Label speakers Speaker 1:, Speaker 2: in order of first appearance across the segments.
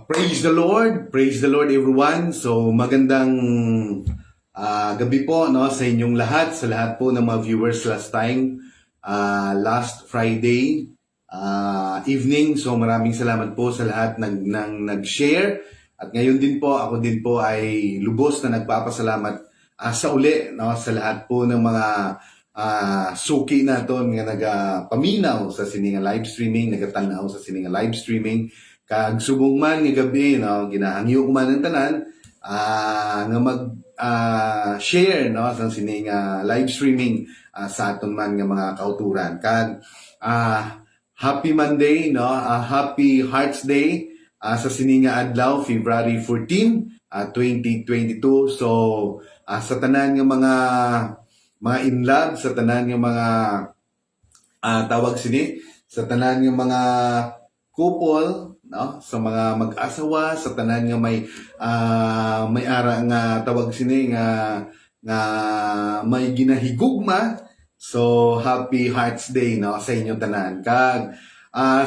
Speaker 1: Praise the Lord everyone. So magandang gabi po no sa inyong lahat, sa lahat po ng mga viewers last time, last Friday evening. So maraming salamat po sa lahat nag-share. At ngayon din po, ako din po ay lubos na nagpapasalamat sa uli no sa lahat po ng mga suki naton nga nagapaminaw sa sininga live streaming, nagatanaw sa sininga live streaming. Kag subong man nga gabi no ginahangyo ko man ang tanan nga mag share no sa sining live streaming sa aton man nga mga kauturan. Kag happy Monday no, happy Hearts Day sa sining adlaw February 14, 2022. So sa tanan nga mga in love, sa tanan nga mga tawag sini, sa tanan nga mga couple no, sa mga mag-asawa, sa tanan nga may ara nga tawag sini nga may ginahigugma. So happy Hearts Day no sa inyo tanan. Kag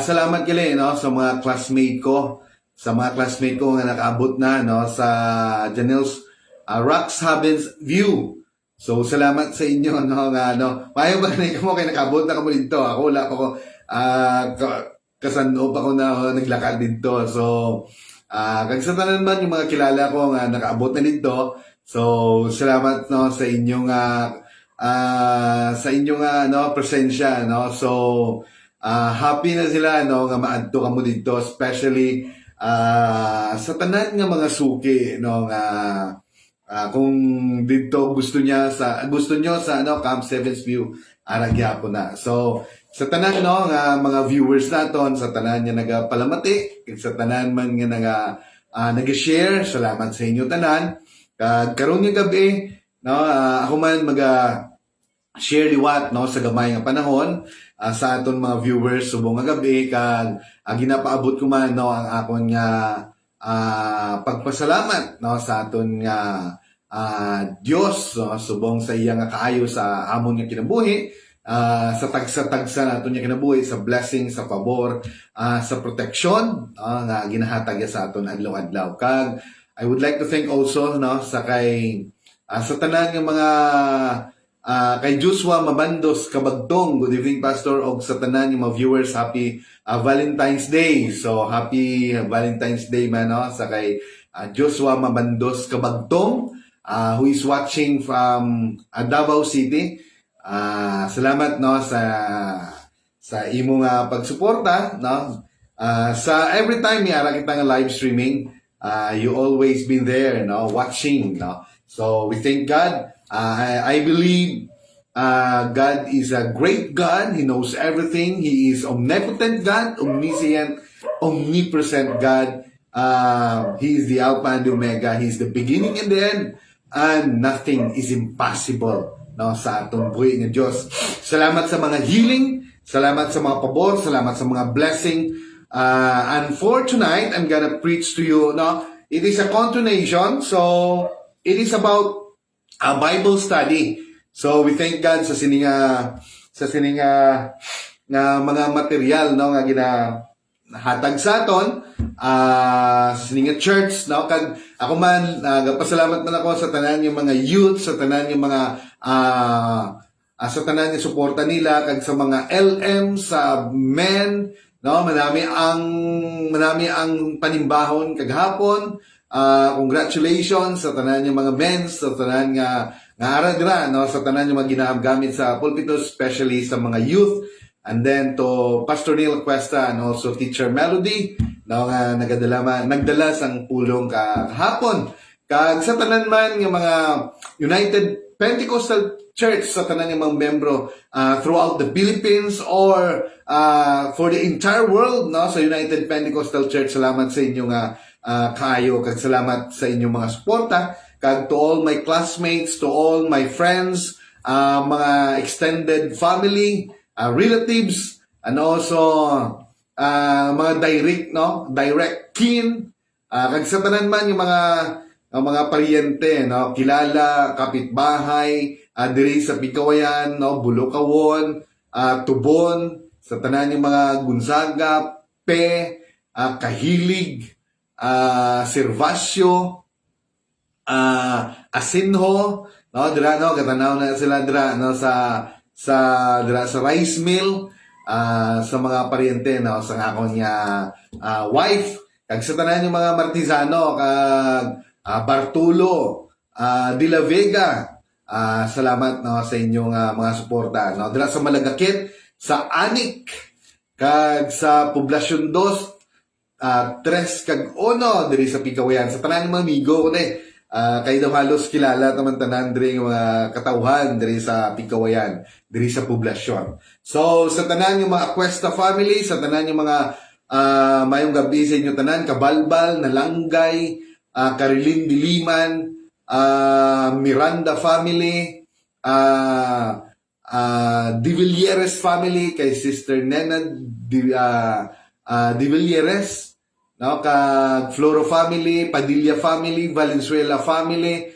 Speaker 1: salamat gali no sa mga classmate ko, nga nakaabot na no sa Janelle's Rocks Havens View. So salamat sa inyo no nga no. Mayo ba ni kamo kay nakaabot na kamo dito. Ako wala pa ko kasano pa ko na naglakad dito. So, kag sa tanan man yung mga kilala ko nga nakaabot na dito. So, salamat no sa inyong no presensya no. So, happy na sila no nga maadto kamo dito, especially sa tanan nga mga suki no nga kung dito gusto nyo sa ano Camp Sevens View aragya ko na. So, sa tanan no nga mga viewers naton, sa tanan nga nagapalamati, sa tanan man nga nag-share, salamat sa inyo tanan. Kag karon nga gabi no ako man share liwat no sa gamay nga panahon sa aton mga viewers subong nga gabi. Kag ginapaabot ko man no ang akon nga pagpasalamat no sa aton nga Dios no, subong sa iya nga kaayo sa amon nga kinabuhi. Sa tagsa nato niya kinabuhi, sa blessing, sa pabor, sa protection nga ginahatag sa aton adlaw-adlaw. Kag I would like to thank also no sa sa tanan nga mga kay Joshua Mabandos Kabagtong. Good evening Pastor, og sa tanan nga mga viewers, happy Valentine's Day. So happy Valentine's Day man no sa kay Joshua Mabandos Kabagtong who is watching from Davao City. Salamat no sa imong pagsuporta no sa every time niara kita nga live streaming, you always been there no watching no. So we thank God. I believe God is a great God. He knows everything. He is omnipotent God, omniscient, omnipresent God. He is the Alpha and the Omega. He is the beginning and the end, and nothing is impossible no sa atong buhay nga Diyos. Salamat sa mga healing, salamat sa mga pabor, salamat sa mga blessing. And for tonight, I'm gonna preach to you no. It is a continuation, so it is about a Bible study. So we thank God sa sininga nga mga material no nga ginahatag sa aton sa sininga church no. Kag ako man nagapasalamat man ako sa tanan yung mga youth, sa tanan yung mga sa tanan yung suporta nila, kag sa mga LM, sa men no, manami ang panimbahon kaghapon. Congratulations sa tanan yung mga men, sa tanan nga ara dira no, sa tanan yung mga ginagamit sa pulpito, especially sa mga youth. And then to Pastor Neil Cuesta and also Teacher Melody no, nga nagdala sang pulong kahapon. Kag sa tanan man ng mga United Pentecostal Church, sa tanan ng mga membro throughout the Philippines or for the entire world no, sa United Pentecostal Church, salamat sa inyo nga kaayo, kag salamat sa inyong mga suporta. Kag to all my classmates, to all my friends, mga extended family, relatives, and also mga direct kin, kag sa tanan man yung mga paryente no, kilala, kapitbahay, diri sa Pikawayan no, Bulokawon, Tubon, sa tanan yung mga Gonzaga, Pe, Kahilig, Servasio, Asinho, no, dira no katanaw na sila dira no dira sa rice mill, sa mga paryente no sa akon nga wife, kag sa tanan yung mga Martizano, kag Bartulo, De La Vega. Salamat no sa inyong mga suporta no dira sa Malagakit, sa Anik, kag sa Poblasyon 2, 3 kag 1 diri sa Pikawayan, sa tanan mga amigo ko kayo daw halos kilala naman tanan diri mga katawhan diri sa Pikawayan, diri sa Poblasyon. So sa tanan yung mga Cuesta family, sa tanan yung mga mayong gabi sa inyo tanan, Kabalbal, Nalanggay, Carilin Diliman, Miranda family, De Villeres family, kay Sister Nena De Villeres, no, kag Floro family, Padilla family, Valenzuela family,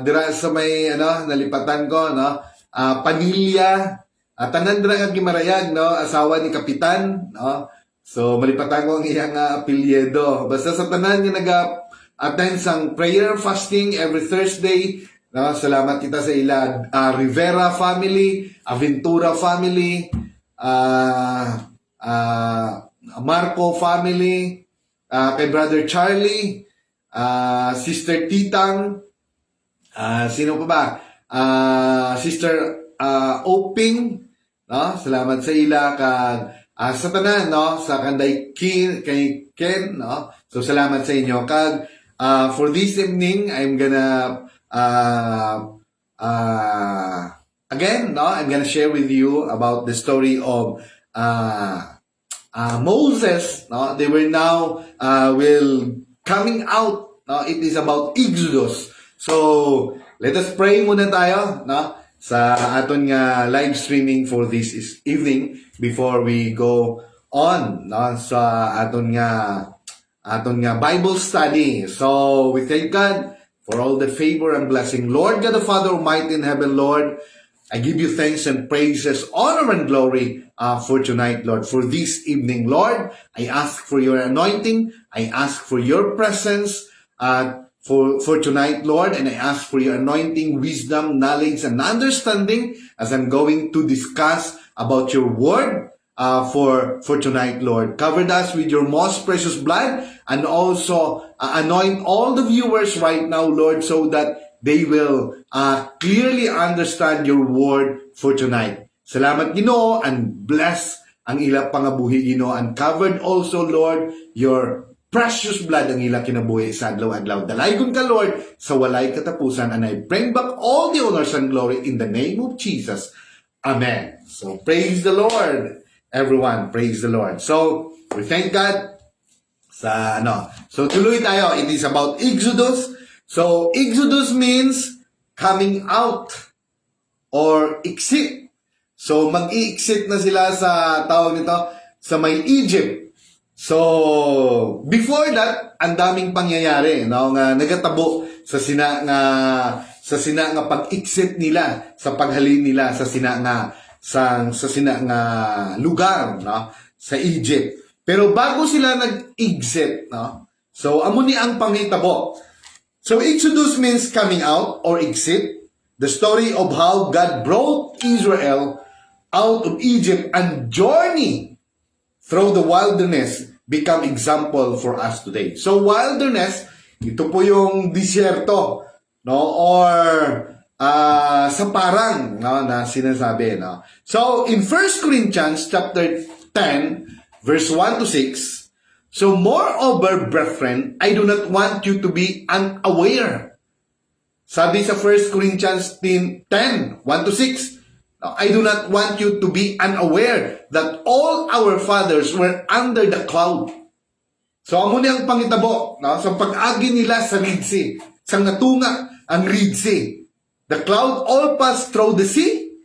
Speaker 1: dira sa may nalipatan ko no, Panilla, tanan dira nga Gimarayag no, asawa ni Kapitan no. So malipatan ko ang iyang apelyido. Basta sa tanan nga nag-attend sang prayer fasting every Thursday no, salamat kita sa ila. Rivera family, Aventura family, Marco family, kay Brother Charlie, Sister Titang, sino pa ba? Sister Oping, no? Salamat sa ila, kag sa tanan no, sa kanday kay Ken no. So salamat sa inyo, kag for this evening I'm gonna again no, I'm gonna share with you about the story of Moses, no, they were now will coming out, no, it is about Exodus. So let us pray muna tayo, no, sa aton nga live streaming for this evening before we go on, no, sa aton nga Bible study. So we thank God for all the favor and blessing. Lord God the Father Almighty in heaven, Lord, I give you thanks and praises, honor and glory for tonight, Lord. For this evening, Lord, I ask for your anointing. I ask for your presence for tonight, Lord. And I ask for your anointing, wisdom, knowledge, and understanding as I'm going to discuss about your word for tonight, Lord. Cover us with your most precious blood, and also anoint all the viewers right now, Lord, so that they will clearly understand your word for tonight. Salamat, Ginoo, and bless ang ila pangabuhi, Ginoo, and covered also, Lord, your precious blood ang ila kinabuhi sa adlaw-adlaw. Dalaygon ka, Lord, sa walay katapusan, and I bring back all the honors and glory in the name of Jesus. Amen. So praise the Lord, everyone. Praise the Lord. So we thank God sa So tuloy tayo. It is about Exodus. So, Exodus means coming out or exit. So, mag-i-exit na sila sa tawag nito, sa may Egypt. So, before that, ang daming pangyayari, no, nga nagatabo sa sina nga pag-exit nila, sa paghalin nila sa sina nga lugar, no, sa Egypt. Pero bago sila nag-exit, no, so amo ni ang panghitabo. So Exodus means coming out or exit, the story of how God brought Israel out of Egypt and journey through the wilderness become example for us today. So wilderness, ito po yung disyerto, no, or sa parang, no, na sinasabi, no. So in 1 Corinthians chapter 10 verse 1 to 6, so moreover, brethren, I do not want you to be unaware. Sabi sa 1 Corinthians 10, 1 to 6, I do not want you to be unaware that all our fathers were under the cloud. So amo ni ang pangitabo, no? So pag-agi nila sa Red Sea, sa natunga ang Red Sea. The cloud all passed through the sea.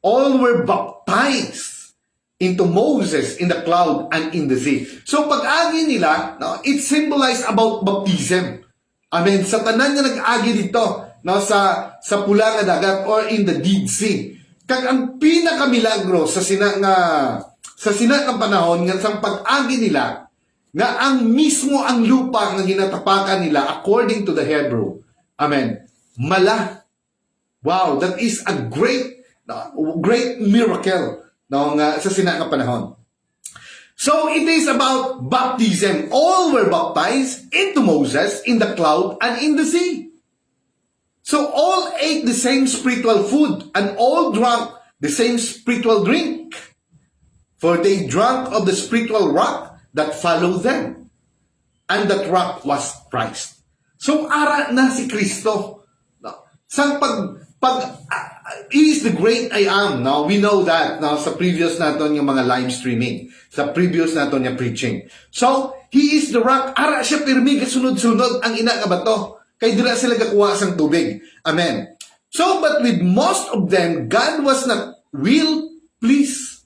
Speaker 1: All were baptized into Moses in the cloud and in the sea. So pag-agi nila, no, it symbolized about baptism. Amen. Sa tanan nga nag-agi dito, no, sa pula nga dagat or in the Dead Sea. Kag ang pinakamilagro sa sina nga panahon nga sang pag-agi nila, na ang mismo ang lupa nga ginatapakan nila according to the Hebrew. Amen. Mala. Wow, that is a great miracle sa sinang panahon. So it is about baptism. All were baptized into Moses in the cloud and in the sea. So all ate the same spiritual food and all drank the same spiritual drink. For they drank of the spiritual rock that followed them. And that rock was Christ. So ara na si Kristo. Sang He is the great I am. Now, we know that sa previous naton yung mga live streaming. Sa previous naton yung preaching. So, He is the rock. Ara siya pirmi, kasunod-sunod ang ina nga bato. Kay dira sila gakuha sang tubig. Amen. So, but with most of them, God was not will please.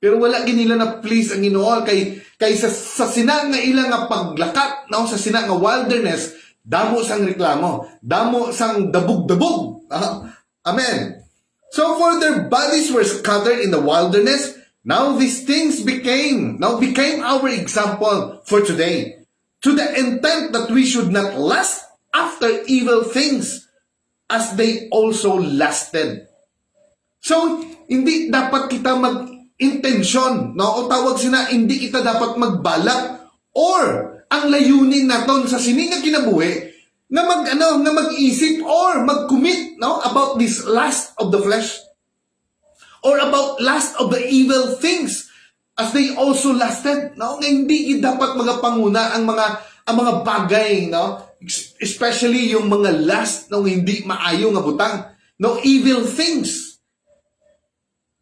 Speaker 1: Pero wala ginila na please ang Ginoo kay sa sina nga ilang nga paglakat, sa sina nga wilderness, damo sang reklamo, damo sang dabog-dabog. Amen. So for their bodies were scattered in the wilderness, now these things became our example for today, to the intent that we should not lust after evil things, as they also lasted. So, hindi dapat kita mag-intensyon, o tawag sina, hindi kita dapat magbalak, or ang layunin naton sa sininga kinabuhi, na mag-isip or mag-commit about this lust of the flesh or about lust of the evil things as they also lasted, nga hindi dapat magapanguna ang mga bagay, especially yung mga lust hindi maayo nga butang, evil things.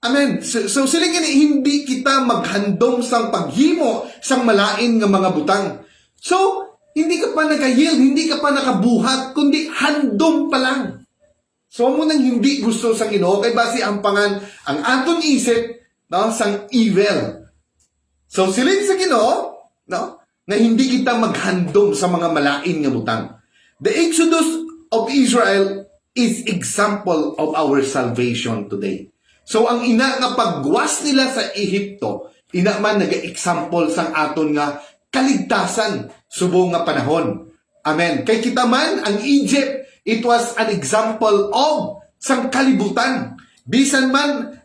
Speaker 1: Amen. So siling hindi kita maghandom sang paghimo sang malain nga mga butang. So hindi ka pa nag-yield, hindi ka pa nakabuhat, kundi handom pa lang. So, mo nang hindi gusto sa Ginoo, kay basi ampangan ang aton isip sang evil. So, siling sa Ginoo, na hindi kita maghandom sa mga malain nga butang. The Exodus of Israel is example of our salvation today. So, ang ina nga pagwas nila sa Ehipto, ina man naga-example sang aton nga kaligtasan subong nga panahon. Amen. Kay kita man, ang Egypt, it was an example of sang kalibutan. Bisan man,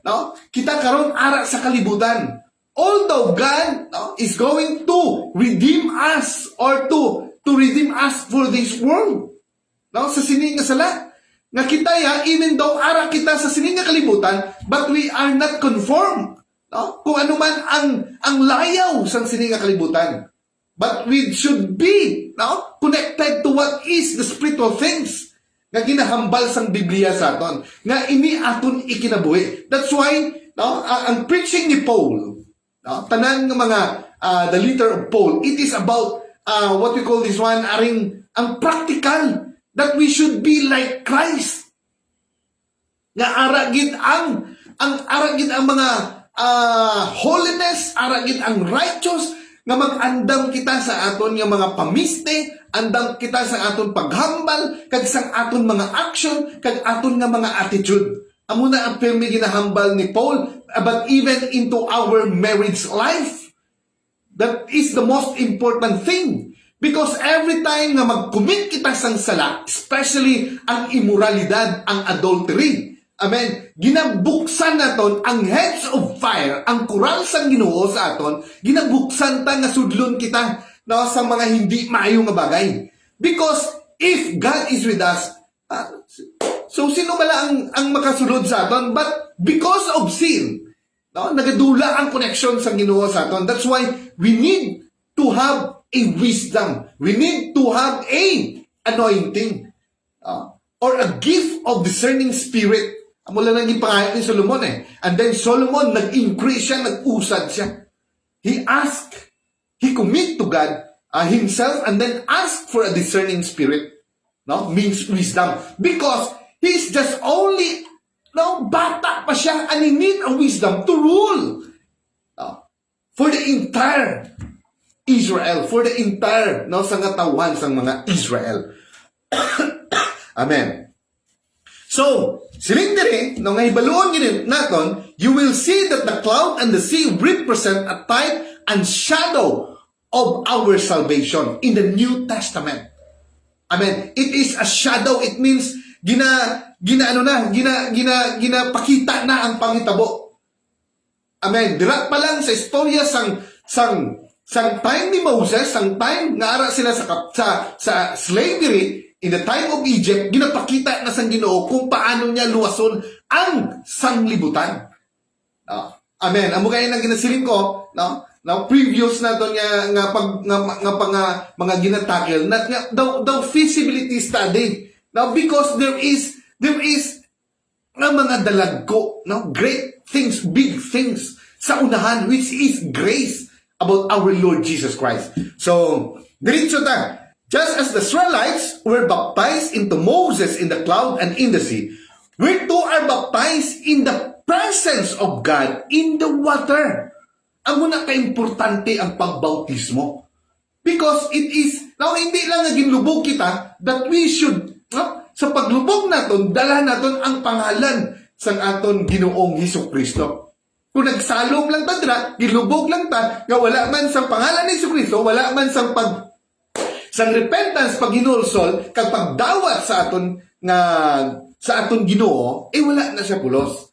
Speaker 1: kita karon ara sa kalibutan. Although God is going to redeem us or to redeem us for this world. Sa sining nga sala. Nga kita even though ara kita sa sining nga kalibutan, but we are not conformed. Kung ano man ang layaw sa sining nga kalibutan. But we should be connected to what is the spiritual things nga ginahambal sang Biblia sa aton. Nga ini aton ikinabuhi. That's why ang preaching ni Paul, tanan nga mga the letter of Paul, it is about what we call this one, ang practical, that we should be like Christ. Nga aragid ang mga holiness, aragid ang righteous, nga mag-andam kita sa aton nga mga pamiste, andam kita sa aton paghambal, kag sa aton mga action, kag aton nga mga attitude. Amo na ang pirmi ginahambal ni Paul, but even into our marriage life. That is the most important thing. Because every time nga mag-commit kita sang sala, especially ang immoralidad, ang adultery, amen, ginabuksan naton ang heads of fire, ang kural sang Ginoo sa aton, ginabuksan ta nga sudlon kita sa mga hindi maayo nga bagay. Because if God is with us, so sino bala ang makasulod sa aton? But because of sin, nagadula ang connection sa Ginoo sa aton. That's why we need to have a wisdom. We need to have a anointing or a gift of discerning spirit. Mula nang ipangayat ni Solomon And then Solomon, nag-increase siya, nag-usad siya. He commit to God himself and then ask for a discerning spirit. Means wisdom. Because he's just only, bata pa siya and he need a wisdom to rule. For the entire Israel. For the entire, sangatawan sang mga Israel. Amen. So, siling diri, nga hibaluon gini naton, you will see that the cloud and the sea represent a type and shadow of our salvation in the New Testament. Amen. It is a shadow. It means ginapakita na ang pangitabo. Amen. Dira pa lang sa istorya sang time ni Moses, sang time nga ara sila sa slavery in the time of Egypt, ginapakita na sang Ginoo kung paano niya luwason ang sanglibutan. Amen. Amo kay nang ginasiling ko, no? Now previous na to nga mga ginatakil na daw feasibility study. Now because there is nga mga dalagko, no, great things, big things sa unahan, which is grace about our Lord Jesus Christ. So, diretso ta. Just as the Israelites were baptized into Moses in the cloud and in the sea, we too are baptized in the presence of God in the water. Ang muna ka-importante ang pagbautismo. Because it is, now hindi lang naging lubog kita, that we should, sa paglubog naton, dala naton ang pangalan sa aton Ginoong Hesukristo. Kung nagsalom lang ta dira, gilubog lang ta, nga wala man sa pangalan ni Hesukristo, wala man sa repentance, pag hinulsol, kag pagdawat sa aton Ginoo, wala na siya pulos.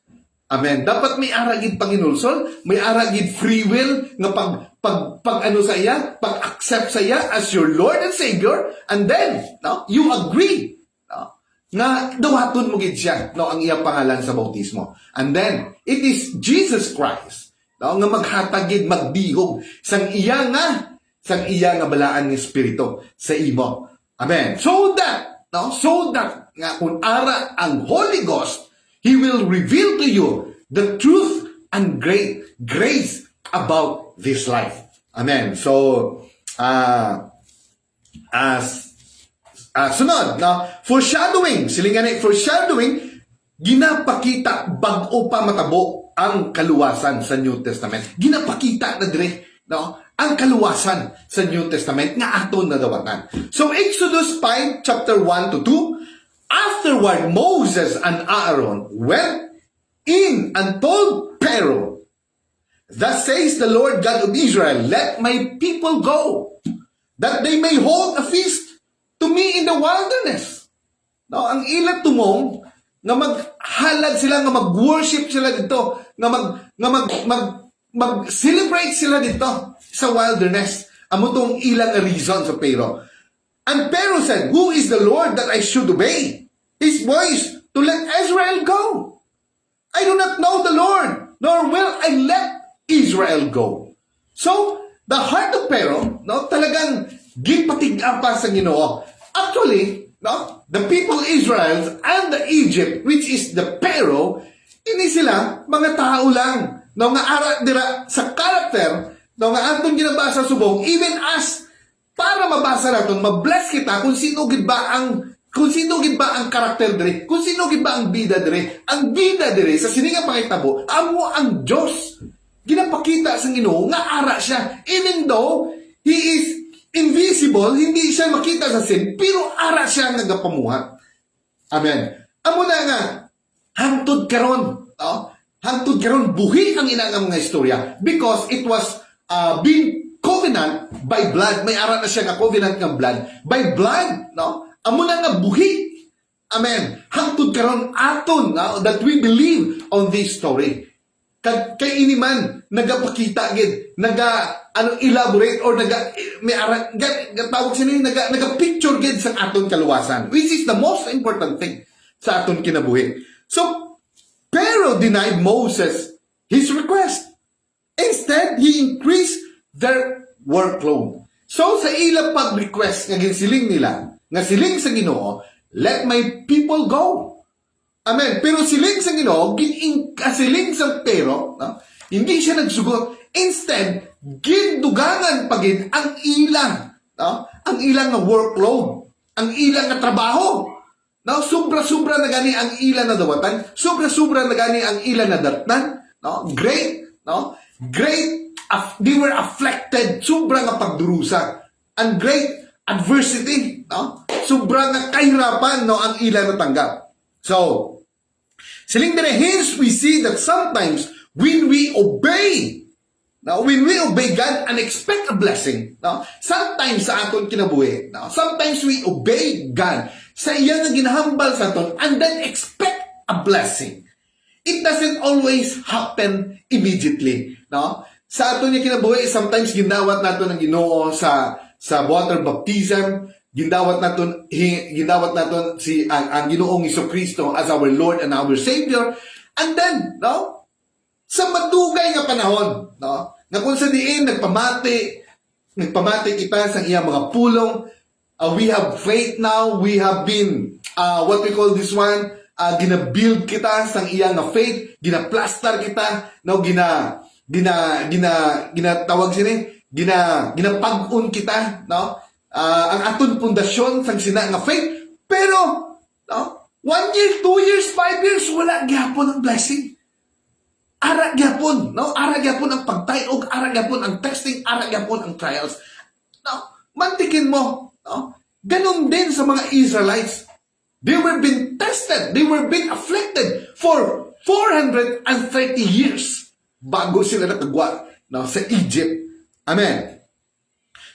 Speaker 1: Amen. Dapat may aragid panginulsol, may aragid free will nga pag ano sa iya, pag-accept sa iya as your Lord and Savior, and then, no, you agree, no, nga dawaton mo gid siya, no, ang iyang pangalan sa bautismo. And then, it is Jesus Christ, no, nga maghatagid, magdihog sang iya nga balaan ng Espiritu sa imo. Amen. So that nga kung ara ang Holy Ghost, He will reveal to you the truth and great grace about this life. Amen. So, sunod, foreshadowing, ginapakita bago pa matabo ang kaluwasan sa New Testament. Ginapakita na dire, no, ang kaluwasan sa New Testament nga aton nadawatan. So, Exodus 5, chapter 1 to 2, afterward, Moses and Aaron went in and told Pharaoh, "Thus says the Lord God of Israel, let my people go, that they may hold a feast to me in the wilderness." No, ang ila tumong nga maghalad sila, nga mag-worship sila dito, nga mag-celebrate sila dito sa wilderness. Amo tong ilang reason sa Pharaoh. And Pharaoh said, "Who is the Lord that I should obey His voice to let Israel go? I do not know the Lord, nor will I let Israel go." So, the heart of Pharaoh, no, talagang gipatig-a pa sa Ginoo. Actually, no, the people Israel and the Egypt, which is the Pharaoh, hindi sila mga tao lang. No, nga ara dira sa character, no, nga anton ginabasa subong, even as para mabasa naton, mabless kita kung sino gid ba ang karakter dire, kung sino gid ba ang bida dire. Ang bida dire sa sininga pangitabo, amo ang Dios. Ginapakita sa Ginoo nga ara siya, even though He is invisible, hindi siya makita sa sin, pero ara siya nagapamuhat. Amen. Amo na nga hangtod karon, hangtod karon buhi ang ina nga mga istorya because it was being covenant by blood. May ara na siya nga covenant ng blood. By blood, no? Amo na nga buhi. Amen. Hangtod karon aton, no? That we believe on this story. Kay ini man nagapakita gid, elaborate or may ara tawag sini naga picture gid sa aton kaluwasan, which is the most important thing sa aton kinabuhi. So Pharaoh denied Moses his request. Instead, he increased their workload. So sa ila pag-request nga ginsiling nila, nga siling sa Ginoo, let my people go. Amen. Pero siling sa Ginoo, siling sa Pharaoh, no? Hindi siya nagsugot. Instead, gindugangan pagin ang ilang, no? Ang ilang na workload, ang ilang na trabaho. No? Sobra-sobra na gani ang ilang na dawatan, sobra-sobra na gani ang ilang na datnan, no? Great, no? Great, they were afflicted, sobra nga pagdurusa. And great adversity, no? Sobra nga kahirapan, no, ang ilang natanggap. So, siling dire, hence we see that sometimes when we obey Now, when we obey God and expect a blessing, no? Sometimes sa aton kinabuhi, no? Sometimes we obey God sa iya nga ginahambal sa aton and then expect a blessing. It doesn't always happen immediately, no? Sa aton nga kinabuhi, sometimes ginawat naton ang Ginoo sa water baptism, ginawat naton si ang Ginoong Jesucristo as our Lord and our Savior. And then, no? Sa madugay nga panahon, no? Na kung sa diin nagpamati kita sa iyang mga pulong. We have faith now. We have been what we call this one, gina-build kita sa iyang faith, gina-plaster kita, no? Ginatawag sini, ginapag-un kita, no? Ang aton pundasyon sang sina nga faith. Pero, no? 1 year, 2 years, 5 years, wala gyapon ang blessing. Ara gyapon, no? Ara gyapon ang pagtayog, ara gyapon ang testing, ara gyapon ang trials. No? Mantikin mo, no? Ganon din sa mga Israelites. They were being tested, they were being afflicted for 430 years bago sila nakagwa, no, sa Egypt. Amen.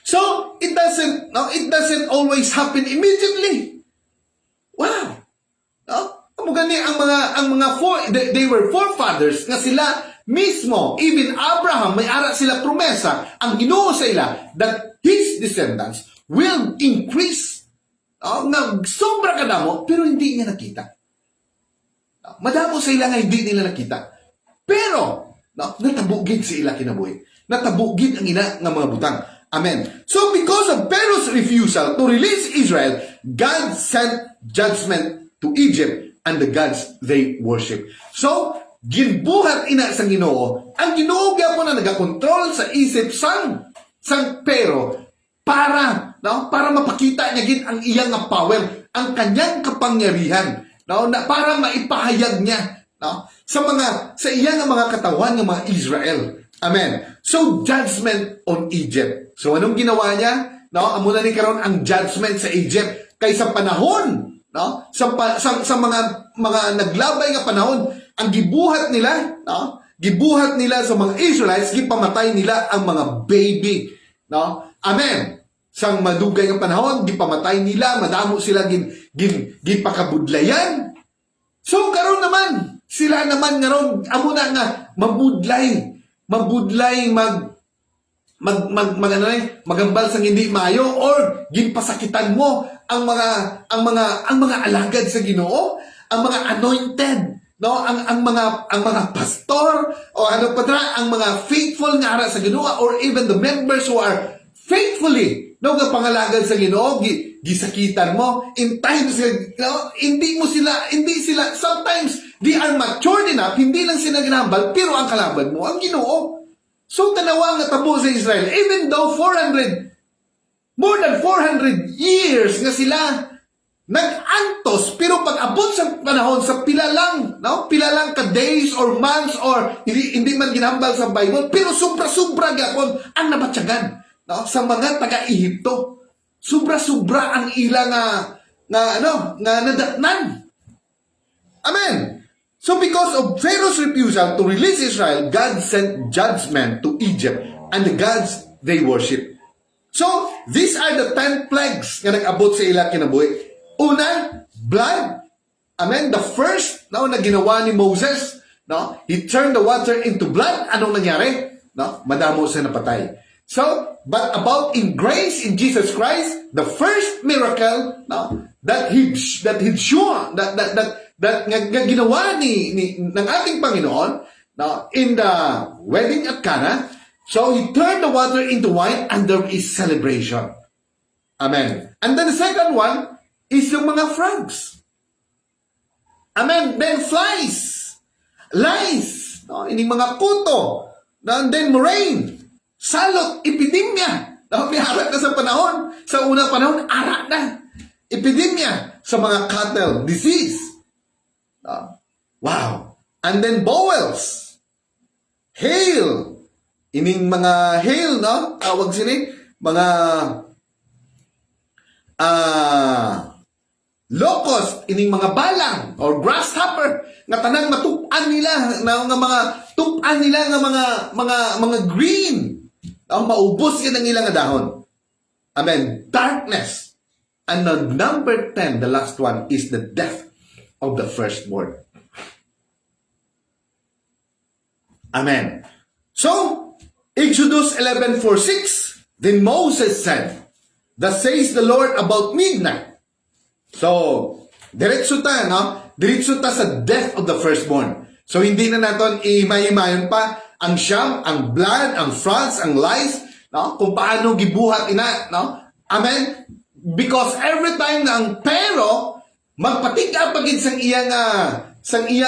Speaker 1: So, it doesn't always happen immediately. Wow. No? Gani they were forefathers nga sila mismo, even Abraham, may ara sila promesa, ang Ginoo sa ila, that his descendants will increase. Nga sobra kadamo, pero hindi niya nakita. Madamo sa ila nga hindi nila nakita. Pero, natabugid sa ila kinabuhi. Natabugid ang ina nga mga butang. Amen. So, because of Pharaoh's refusal to release Israel, God sent judgment to Egypt and the gods they worship. So, ginbuhat ina sa Ginoo. Ang Ginoo gyapon na nagakontrol sa isip sang Pero para mapakita niya gid ang iyang power, ang kanyang kapangyarihan, no? Na para maipahayag niya, no? Sa iyang mga katawan ng mga Israel. Amen. So, judgment on Egypt. So, anong ginawa niya? No? Amo na ni karon ang judgment sa Egypt kaysa panahon, no? Sa mga naglabay nga panahon, ang gibuhat nila, no? Gibuhat nila sa mga Israelites, gipamatay nila ang mga baby, no? Amen. Sang madugay nga panahon, gipamatay nila, madamo sila gipakabudlayan. So karon naman, sila naman ngaron amo na nga mabudlay magambal sang hindi maayo or ginpasakitan mo ang mga alagad sa Ginoo, ang mga anointed, no, ang mga pastor o ano pa ang mga faithful nga ara sa Ginoo, or even the members who are faithfully, no, nga pangalagad sa Ginoo, gisakitan mo in times, no, hindi sila sometimes they are matured enough, hindi lang sila ginambal, pero ang kalaban mo ang Ginoo. So tanawa nga tabo sa Israel, even though more than 400 years nga sila nag-antos, pero pag abot sa panahon sa pila lang ka days or months or hindi man ginambal sa Bible, pero sobra-sobra gyapon ang nabatyagan, no, sa mga taga-Ehipto. Sobra-sobra ang ila nga nadatnan. Amen. So because of Pharaoh's refusal to release Israel, God sent judgment to Egypt and the gods they worship. So, these are the 10 plagues na nag-abot sa ila kinabuhi. Una, blood. Amen. The first, no, na ginawa ni Moses, no, he turned the water into blood. Anong nangyari? No, madamo sa napatay. So, but about in grace in Jesus Christ, the first miracle, no, that ginawa ng ating Panginoon, no, in the wedding at Cana. So he turned the water into wine and there is celebration. Amen. And then the second one is yung mga frogs. Amen. Then flies, lice, no, ining mga kuto, and then rain, salot, epidemya. No, piharat na sa panahon. Sa unang panahon, ara na. Epidemya sa mga cattle, disease. Wow. And then bowels, hail, ining mga hail, no? Tawag sila mga locust, ining mga balang, or grasshopper, nga tanang matupan nila, nga mga tupan nila, nga mga green, ang maubos yan ang ilang dahon. Amen. Darkness. And the number 10, the last one, is the death of the firstborn. Amen. So, Exodus 11:4-6, then Moses said, "Thus says the Lord about midnight." So, diretso ta, no? Diretso ta sa death of the firstborn. So, hindi na natin imay-imayon pa ang siyam, ang blood, ang frauds, ang lies, no? Kung paano gibuhat ina, no? Amen? Because every time na ang pero, magpatika pagid sang iya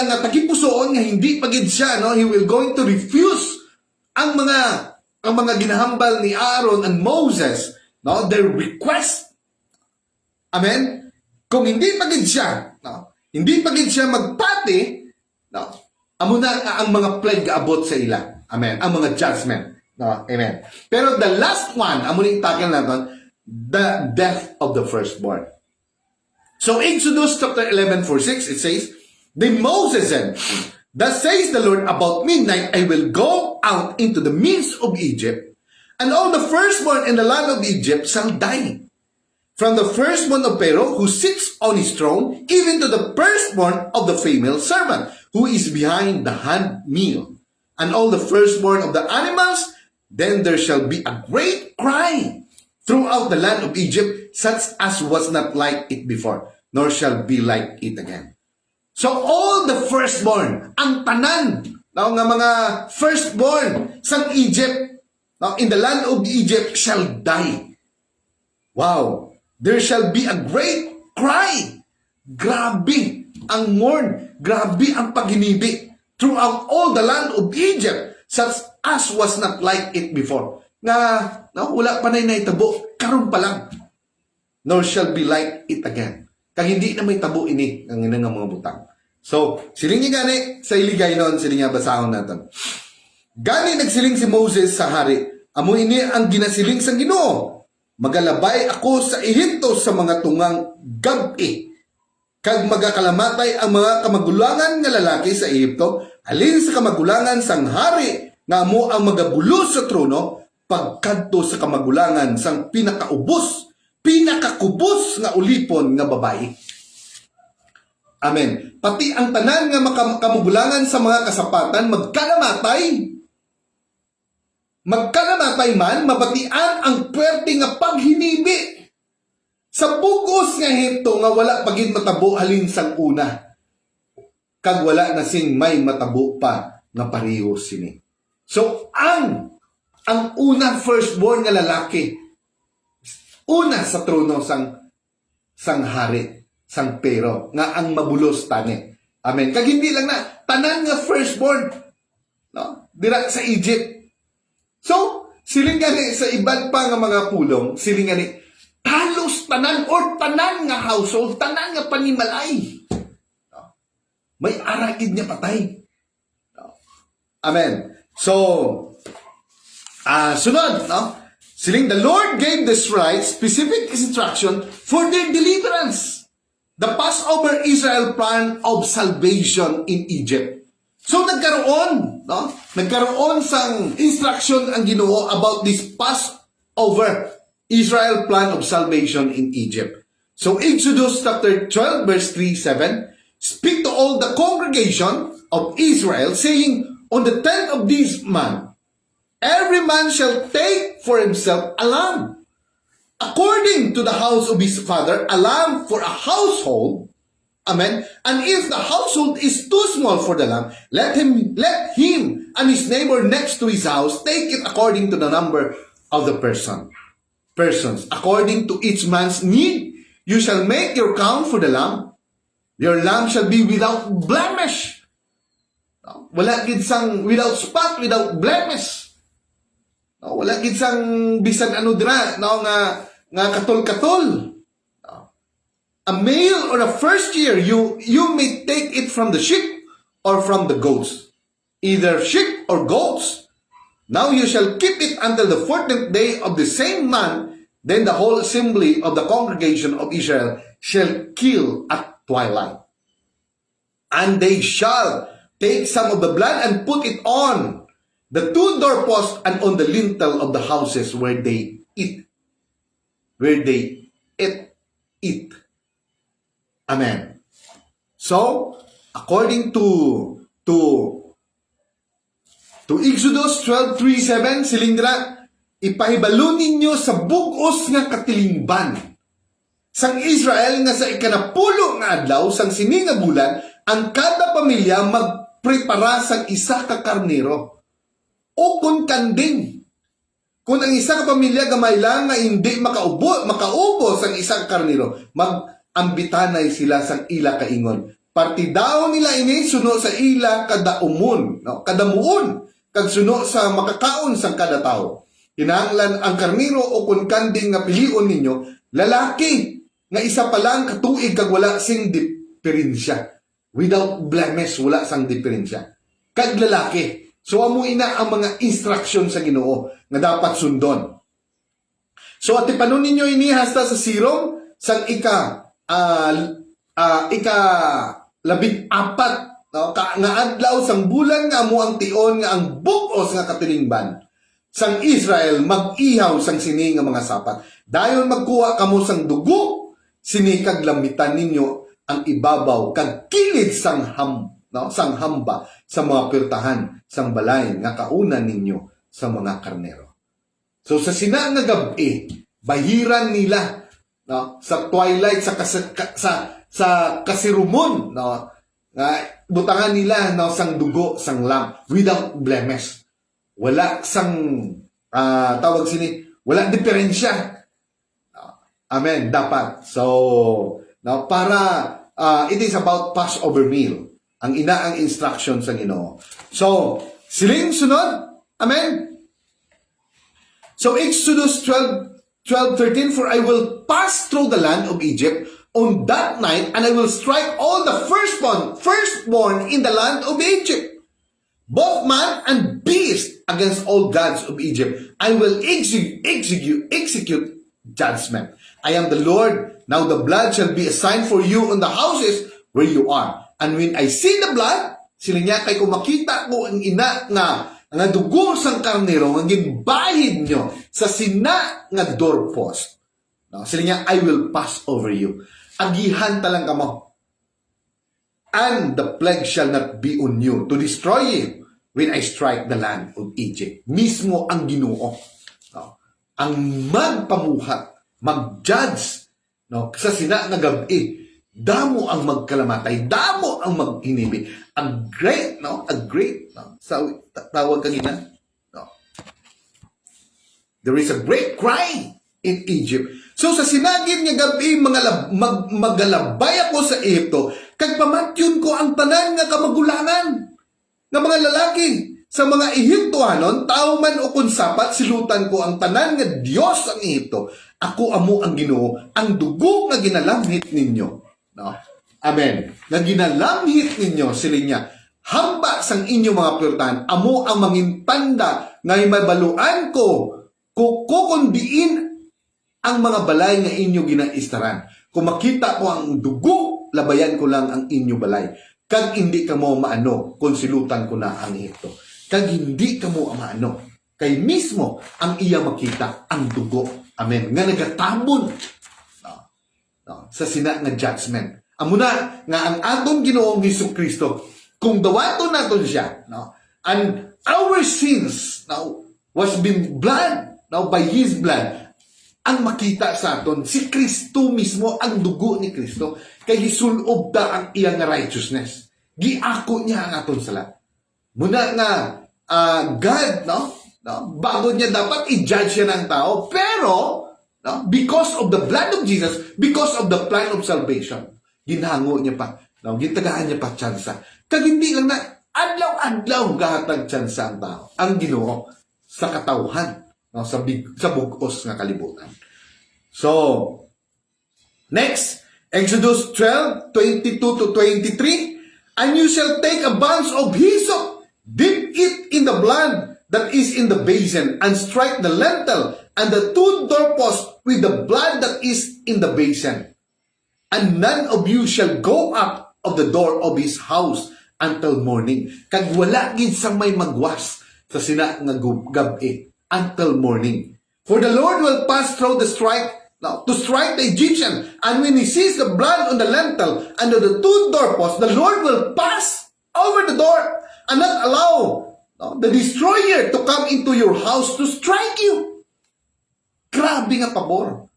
Speaker 1: nga tagipusoon nga hindi pagid siya, no? He will going to refuse ang mga ginahambal ni Aaron and Moses, no? Their request. Amen? Kung hindi pagid siya, no? Hindi pagid siya magpati, no? Amo na ang mga plague abot sa ila. Amen? Ang mga judgment. No? Amen? Pero the last one, amo ni tackle natin, the death of the firstborn. So Exodus chapter 11:4-6, it says, "Then Moses said, Thus says the Lord, about midnight I will go out into the midst of Egypt, and all the firstborn in the land of Egypt shall die. From the firstborn of Pharaoh who sits on his throne, even to the firstborn of the female servant who is behind the handmill, and all the firstborn of the animals. Then there shall be a great cry throughout the land of Egypt, such as was not like it before, nor shall be like it again." So all the firstborn, ang tanan, no, nga mga firstborn sa Egypt, no, in the land of Egypt shall die. Wow! There shall be a great cry. Grabe ang mourn, grabe ang paghinibig throughout all the land of Egypt, such as was not like it before. Nga, no, wala pa na naitabo, karon pa lang. Nor shall be like it again. Kag hindi na may tabo ini ang ina nga mga butang. So, siling niya gani sa iligay noon, siling niya basahon natin. Gani nagsiling si Moses sa hari, "Amo ini ang ginasiling sa Ginoo. Magalabay ako sa Ehipto sa mga tungang gabi. Kag magakalamatay ang mga kamagulangan nga lalaki sa Ehipto, alin sa kamagulangan sang hari nga amo ang magabulos sa trono, pagkadto sa kamagulangan sang pinakakubos nga ulipon nga babae." Amen. Pati ang tanan nga makamugulangan sa mga kasapatan magkalamatay. Magkalamatay man, mabatian ang pwerte nga paghinibi. Sa bugos nga Ehipto nga wala pagid matabo halin sang una. Kag wala na sing may matabo pa nga pareho sini. So ang una firstborn nga lalaki, una sa trono sang hari, sang Pero, nga ang mabulos tani. Amen. Kag hindi lang na, tanan nga firstborn, no? Dira sa Egypt. So, siling gani sa iban pa nga mga pulong, siling gani, talos tanan or tanan nga household, tanan nga panimalay. No? May aragid niya patay. No? Amen. So, sunod, no? Siling, "The Lord gave the Israelites specific instruction for their deliverance. The Passover Israel plan of salvation in Egypt." So nagkaroon, no? Nagkaroon sang instruction ang Ginoo about this Passover Israel plan of salvation in Egypt. So Exodus chapter 12 verse 3-7, "Speak to all the congregation of Israel, saying, On the 10th of this month, every man shall take for himself a lamb, according to the house of his father, a lamb for a household." Amen. "And if the household is too small for the lamb, let him and his neighbor next to his house take it according to the number of the persons. According to each man's need, you shall make your count for the lamb. Your lamb shall be without blemish." Wala gid sang without spot, without blemish. Wala gid sang bisan ano dira, no, nga katol-katol. A male or a first year, you may take it from the sheep or from the goats, either sheep or goats. Now you shall keep it until the 14th day of the same month, Then the whole assembly of the congregation of Israel shall kill at twilight. And they shall take some of the blood and put it on the two doorposts and on the lintel of the houses where they eat. Where they eat. Amen. So, according to Exodus 12:3-7, silindra, ipahibalo ninyo sa bugos nga katilingban. Sang Israel nga sa ikanapulo nga adlaw, sang sini nga bulan, ang kada pamilya magprepara sang isa ka karnero. O kung kanding. Kung ang isa ka pamilya gamay lang nga hindi makaubo sang isa ka karnero, mag-ambitanay sila sang ila kaingon. Partidaw nila ini suno sa ila kadaumon, no? Kadamuon, kag suno sa makakaon sang kada tao. Kinahanglan ang karnero o kung kanding nga pilion ninyo, lalaki nga isa pa lang katuig kag wala sing diferensya. Without blemish, wala sang diferensya. Kag lalaki. So amo ina ang mga instruction sa Ginoo nga dapat sundon. So at ipanon ninyo ini hasta sa sirong sang ika 14, no? Nga adlaw sang bulan nga amo ang tion nga ang bugos nga katilingban sang Israel mag-ihaw sang sini nga mga sapat. Dayon magkuha kamo sang dugo, sini kag lamitan ninyo ang ibabaw kag kilid sang sang hamba sa mga pirtahan sang balay nga kaunan ninyo sa mga karnero. So sa sina nga gabi, bahiran nila, no, sa twilight, sa kasirumon, no, nga butangan nila, no, sang dugo sang lamb without blemish. Wala sang tawag sini, wala diferensya. Amen, dapat. So, no, para it is about Passover meal. Ang ina ang instruction sa Ginoo. So, siling sunod. Amen. So, Exodus 12:13, for I will pass through the land of Egypt on that night, and I will strike all the firstborn in the land of Egypt, both man and beast, against all gods of Egypt. I will execute judgment. I am the Lord. Now the blood shall be a sign for you on the houses where you are. And when I see the blood, sila niya kay kung makita ko ang ina nga dugo sang karnero nga ginbahid nyo sa sina nga doorpost. No, sila niya, I will pass over you. Agihan talang kamo. And the plague shall not be on you to destroy you when I strike the land of Egypt. Mismo ang Ginoo, no, ang magpamuhat, mag-judge, no, sa sina nga gabi, damo ang magkalamatay, damo ang mag-inibi. A great, no, sa tawag kanina, no, there is a great cry in Egypt. So sa sinagin nga gabi, magalabay ako sa Egypto, kag pamatyon ko ang tanan nga kamagulangan nga mga lalaki. Sa mga Ehiptohanon, tao man o kunsapat, silutan ko ang tanan nga Diyos ang Ehipto. Ako amo ang Ginoo, ang dugo nga ginalamhit ninyo. No? Amen. Nga ginalamhit ninyo, sila niya, hamba sang inyo mga pirtahan, amo ang mangintanda nga mabaluan ko, kukundiin ang mga balay nga inyo ginaistaran. Kung makita ko ang dugo, labayan ko lang ang inyo balay. Kag hindi ka mo maano, kung silutan ko na ang Ehipto. Kag hindi ka mo maano, kay mismo ang iya makita ang dugo. Amen. Nga nagatabon, no, sa sina nga judgment. Amo na nga ang atong Ginoong Hesukristo, kung dawaton naton siya, no, and our sins now was been blood, now by His blood, ang makita sa aton si Kristo mismo, ang dugo ni Kristo, kay gisulob ta ang iyang righteousness. Giako niya ang aton sala. Muna nga God, no, bago niya dapat i-judge siya ng tao, pero no, because of the blood of Jesus, because of the plan of salvation, ginhango niya pa, no, gitagaan niya pa tsansa. Kag hindi lang na adlaw-adlaw gahatag tsansa ang tao, ang Ginoo sa katawhan, no, sa bugos nga kalibutan. So, next, Exodus 12:22-23, and you shall take a bunch of hyssop, dip it in the blood that is in the basin, and strike the lintel and the two doorposts with the blood that is in the basin. And none of you shall go up of the door of his house until morning. Kag wala gid sa may magwas sa sina nga gabi until morning. For the Lord will pass through to strike the Egyptian, and when he sees the blood on the lintel and on the two doorposts, the Lord will pass over the door and not allow the destroyer to come into your house to strike you. Grabe nga pabor.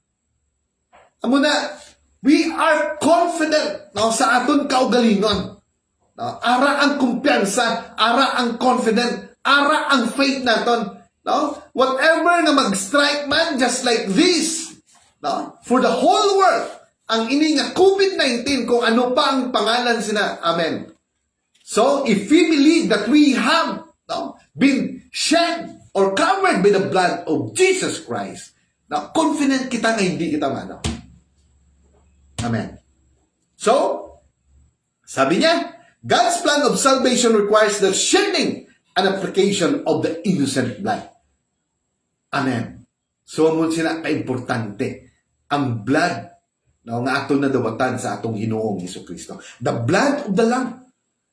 Speaker 1: Amo na, we are confident sa aton kaugalingon. Ara ang kumpiyansa, ara ang confident, ara ang faith naton. Whatever nga mag-strike man, just like this, for the whole world, ang ini nga COVID-19, kung ano pa ang pangalan sina, amen. So, if we believe that we have been shed or covered by the blood of Jesus Christ, confident kita nga hindi kita mano. Amen. So, sabi niya, God's plan of salvation requires the shedding and application of the innocent blood. Amen. So, amon sila ka-importante ang blood nga aton nadawatan sa atong Ginoong Hesukristo. The blood of the Lamb.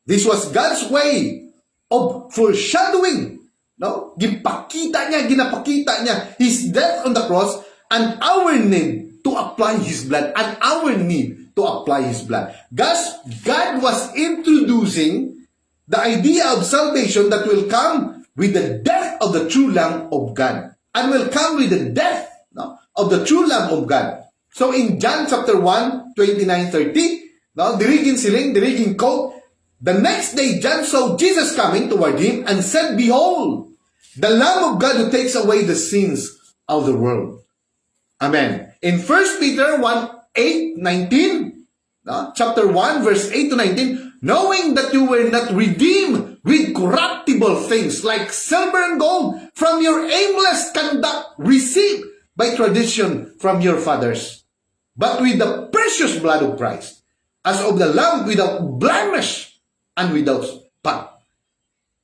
Speaker 1: This was God's way of foreshadowing. Ginapakita niya His death on the cross and our need to apply His blood. God was introducing the idea of salvation that will come with the death of the true Lamb of God. And will come with the death of the true Lamb of God. So in John chapter 1, 29-30, dirigin quote, the next day John saw Jesus coming toward him and said, behold, the Lamb of God who takes away the sins of the world. Amen. In 1 Peter 1:8-19, chapter 1, verse 8-19, knowing that you were not redeemed with corruptible things like silver and gold from your aimless conduct received by tradition from your fathers, but with the precious blood of Christ, as of the Lamb without blemish and without spot.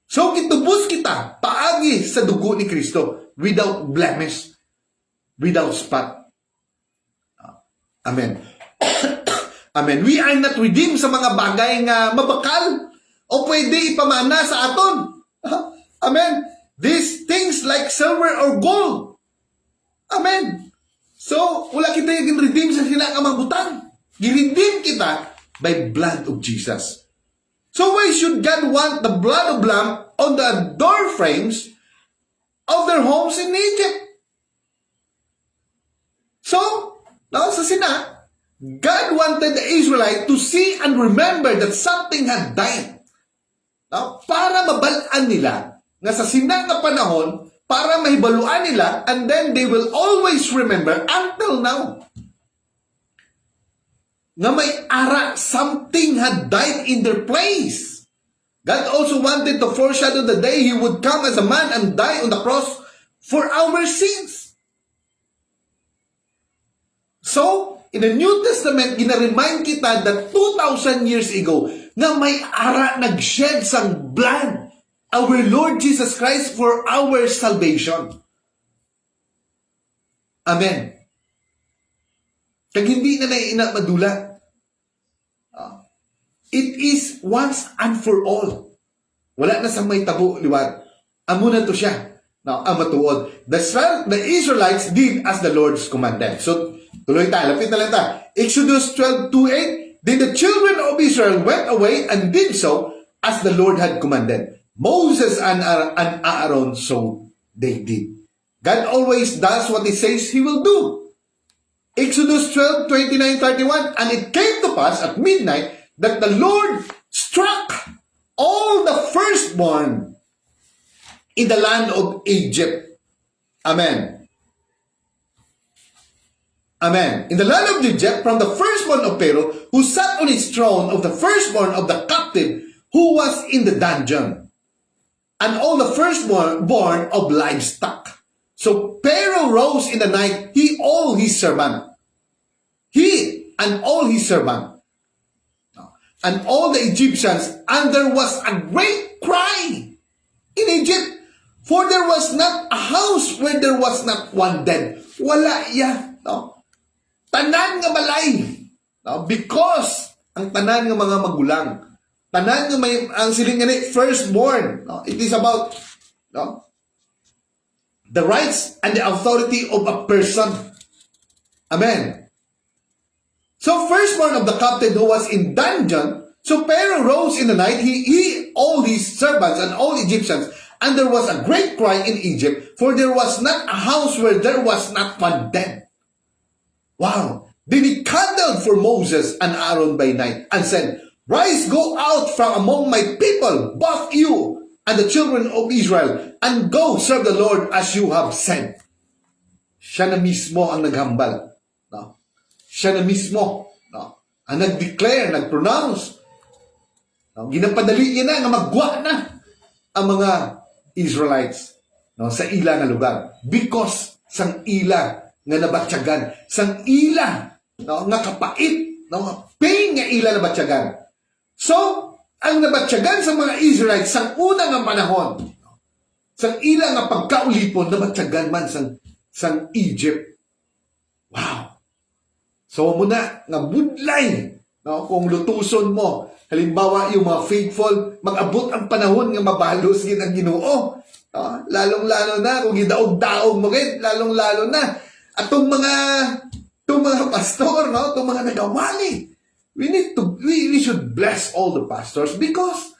Speaker 1: So kitubos kita paagi sa dugo ni Kristo without blemish, without spot. Amen. Amen. We are not redeemed sa mga bagay nga mabakal o pwede ipamana sa aton. Amen. These things like silver or gold. Amen. So, wala kita yung redeem sa sila nga mabutan. Giredeem kita by blood of Jesus. So why should God want the blood of lamb on the door frames of their homes in Egypt? So, sa sina, God wanted the Israelites to see and remember that something had died. Para mabalaan nila na sa sina na panahon, para mahibaluan nila, and then they will always remember until now. Na may ara, something had died in their place. God also wanted to foreshadow the day He would come as a man and die on the cross for our sins. So, in the New Testament, gina-remind kita that 2,000 years ago, na may ara nag-shed sang blood, our Lord Jesus Christ, for our salvation. Amen. Kag hindi na naiina madula. It is once and for all. Wala na sa may tabo liwat. Amo na to siya. Now, ang matuod. The Israelites did as the Lord's commanded. So, tuloy tayo. Lapit na lang tayo. Exodus 12:2-8. Then the children of Israel went away and did so as the Lord had commanded. Moses and Aaron, so they did. God always does what He says He will do. Exodus 12:29-31. And it came to pass at midnight that the Lord struck all the firstborn in the land of Egypt. Amen. Amen. In the land of Egypt, from the firstborn of Pharaoh, who sat on his throne, of the firstborn of the captive, who was in the dungeon, and all the firstborn of livestock. So Pharaoh rose in the night, he and all his servant, and all the Egyptians, and there was a great cry in Egypt, For there was not a house where there was not one dead. Wala yan. No? Tanan nga balay. No? Because ang tanan nga mga magulang, tanan nga may, ang siling nga ni firstborn. No? It is about the rights and the authority of a person. Amen. So firstborn of the captain who was in dungeon, so Pharaoh rose in the night, he all his servants and all Egyptians, and there was a great cry in Egypt, for there was not a house where there was not one dead. Wow. Then he called for Moses and Aaron by night and said, Rise, go out from among my people, both you and the children of Israel, and go serve the Lord as you have said. Siya na mismo ang naghambal. No? Siya na mismo ang nag-declare, nag-pronounce. No? Ginapadali niya na nga magwa na ang mga Israelites sa ila nga lugar. Because sang ila nga nabatsyagan, sang ila nga kapait, pain nga ila nabatsyagan. So, ang nabatsyagan sa mga Israelites sang una nga panahon, sang ila nga pagkaulipon, nabatsyagan man sang Egypt. Wow! So, muna nga budlay, kung lutuson mo, halimbawa yung mga faithful, mag-abot ang panahon nga mabalos gid ang Ginoo. Lalong-lalo na kung gidaog-daog mo gid, lalong-lalo na atong mga pastor, atong mga nagawali. We should bless all the pastors because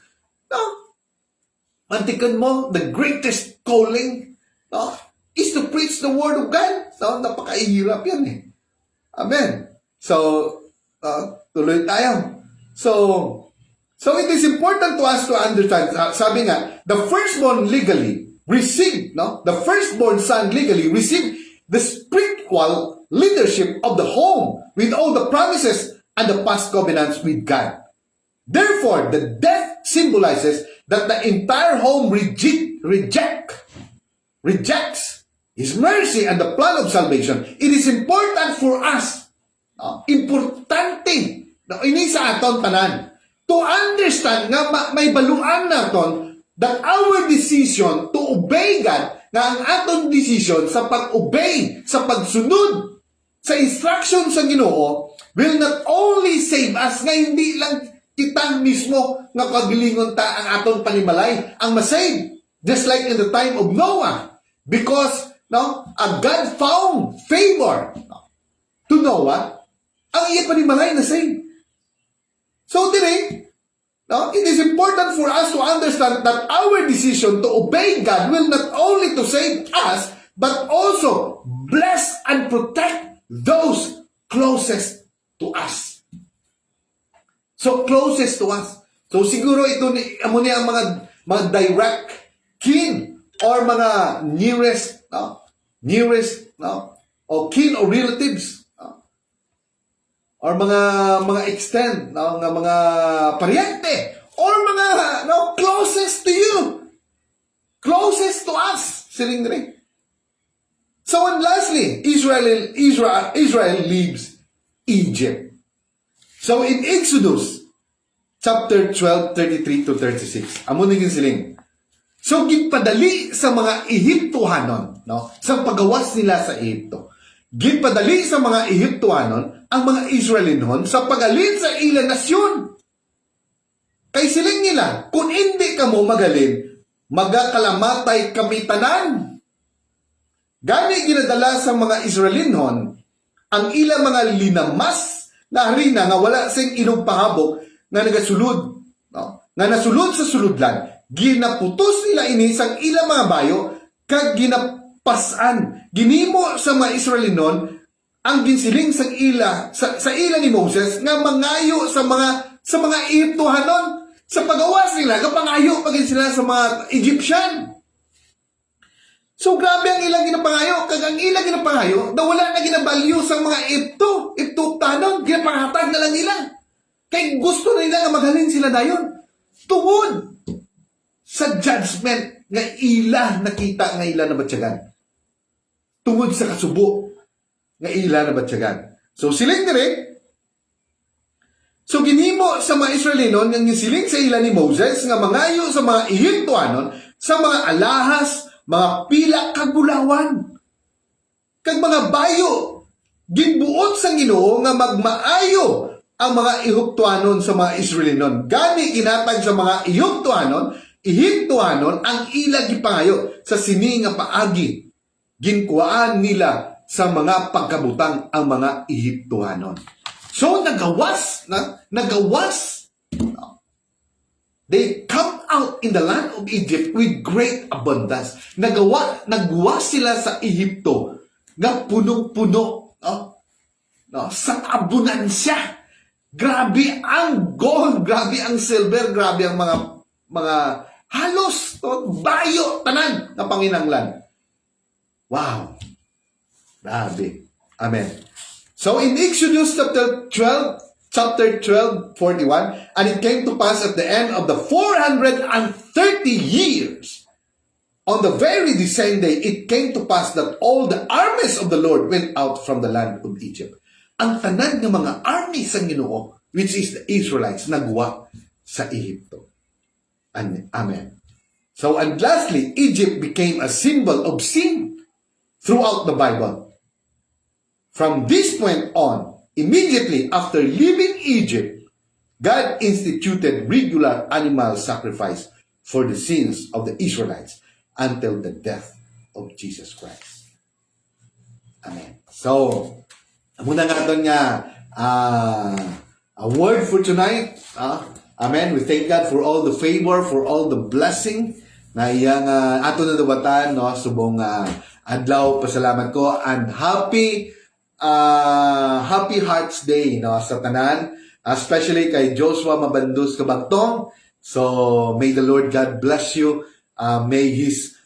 Speaker 1: mantikan mo, the greatest calling is to preach the word of God. Napakahirap yan eh. Amen. So, tuloy tayo. So it is important to us to understand, sabi nga, the firstborn legally received, the firstborn son legally received the spiritual leadership of the home with all the promises and the past covenants with God. Therefore, the death symbolizes that the entire home rejects His mercy and the plan of salvation. It is important for us, importante, ini sa aton tanan, to understand nga may baluan naton that our decision to obey God, nga ang aton decision sa pag-obey, sa pagsunod, sa instruction sa Ginoo, will not only save us, nga hindi lang kita mismo nga kagalingon ta ang aton panimalay, ang masave, just like in the time of Noah, because God found favor to Noah, ang iya panimalay na save. So today, it is important for us to understand that our decision to obey God will not only to save us, but also bless and protect those closest to us. So closest to us. So siguro ito amo ni ang mga direct kin or mga nearest o kin or relatives. Or mga extend, mga pariente, or mga closest to you, closest to us, siling rin. So and lastly, Israel leaves Egypt. So in Exodus chapter 12, 33 to 36, amo naging siling. So gipadali sa mga Ehiptohanon, sa pagawas nila sa Ehipto. Gipadali sa mga Ehiptohanon ang mga Israelinon sa pagalin sa ilang nasyon. Kay siling nila, kung hindi ka mo magalin, magakalamatay kami tanan. Gani ginadala sa mga Israelinon ang ilang mga linamas na harina nga wala sing inog pahabok nga nagasulod, nga nasulod sa suludlan. Ginaputos nila ini sang ilang mga bayo kag ginapasan. Ginimo sa mga Israelinon ang ginsiling sa ila ni Moses nga mangayo sa mga Ehiptohanon sa pagawas nila kapangayo pagin sila sa mga Egyptian. So grabe ang ilang ginapangayo, kag ang ilang ginapangayo daw wala na ginabalyo sa mga Ehiptohanon, ginapangatag na lang nila. Kay gusto na nila nga maghalin sila dayon. Tungod sa judgment nga ila nakita nga ila na batyagan. Tungod sa kasubo nga ila na batyagan. So siling dire, so ginhimo sa mga Israelinon nga siling sa ila ni Moses nga mangayo sa mga Ehiptohanon sa mga alahas, mga pila kagulawan, kag mga bayo, ginbuot sa Ginoo nga magmaayo ang mga Ehiptuanon sa mga Israelinon. Gani ginatag sa mga Ehiptuanon ang ila gipangayo sa sini nga paagi. Ginkuhaan nila sa mga pagkabutang ang mga Ehiptuanon. So nagawas. They come out in the land of Egypt with great abundance. Nagwa sila sa Ehipto nga punong-puno, sa abundansya. Grabe ang gold, grabe ang silver, grabe ang mga halos, bayo, tanan na panginanglan. Wow. Grabe. Amen. So in Exodus chapter 12:41, and it came to pass at the end of the 430 years, on the very same day, it came to pass that all the armies of the Lord went out from the land of Egypt. Ang tanan ng mga armies ng Ginoo, which is the Israelites, nagwa sa Ehipto. Amen. So, and lastly, Egypt became a symbol of sin throughout the Bible. From this point on, immediately after leaving Egypt, God instituted regular animal sacrifice for the sins of the Israelites until the death of Jesus Christ. Amen. So, muna nga ito nga a word for tonight. Amen. We thank God for all the favor, for all the blessing na iyang ato na dawatan, no? Subong adlaw, pasalamat ko, and happy Hearts Day, no, sa tanan, especially kay Joshua Mabandus Kabangtong. So may the Lord God bless you. May His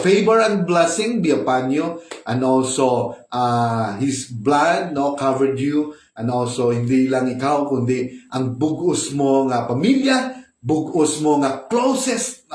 Speaker 1: favor and blessing be upon you, and also His blood, no, covered you, and also hindi lang ikaw kundi ang bugos mo nga pamilya, bugos mo nga closest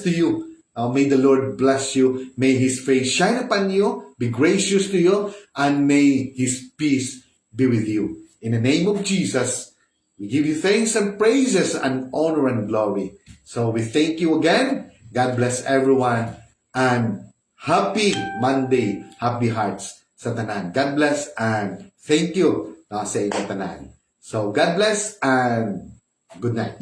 Speaker 1: to you. May the Lord bless you. May His face shine upon you, be gracious to you, and may His peace be with you. In the name of Jesus, we give you thanks and praises and honor and glory. So we thank you again. God bless everyone. And happy Monday, happy hearts sa tanan. God bless and thank you sa inyong tanan. So God bless and good night.